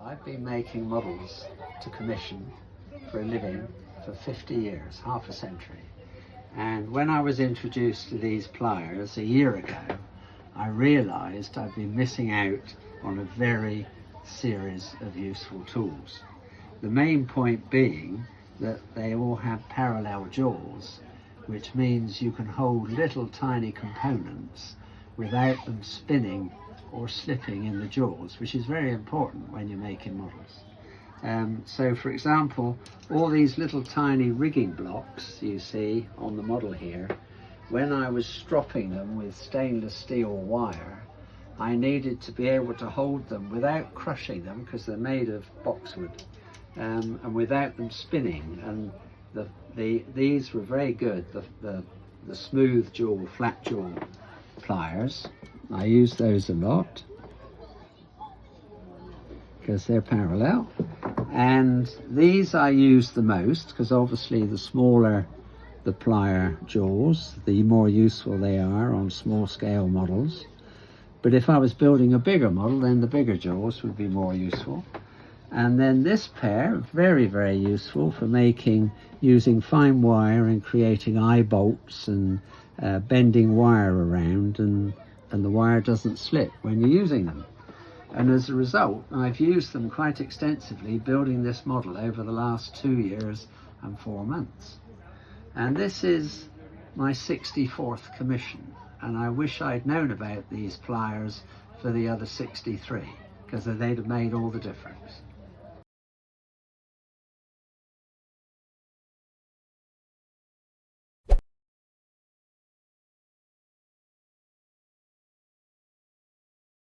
I've been making models to commission for a living for 50 years, half a century. And when I was introduced to these pliers a year ago, I realised I'd been missing out on a very series of useful tools. The main point being that they all have parallel jaws, which means you can hold little tiny components without them spinning or slipping in the jaws, which is very important when you're making models. So for example, all these little tiny rigging blocks you see on the model here, when I was stropping them with stainless steel wire, I needed to be able to hold them without crushing them, because they're made of boxwood, and without them spinning. And these were very good, the smooth jaw, flat jaw pliers. I use those a lot because they're parallel, and these I use the most because obviously the smaller the plier jaws, the more useful they are on small scale models. But if I was building a bigger model, then the bigger jaws would be more useful. And then this pair, very, very useful for using fine wire and creating eye bolts and bending wire around, and the wire doesn't slip when you're using them. And as a result, I've used them quite extensively building this model over the last 2 years and 4 months. And this is my 64th commission, and I wish I'd known about these pliers for the other 63, because they'd have made all the difference.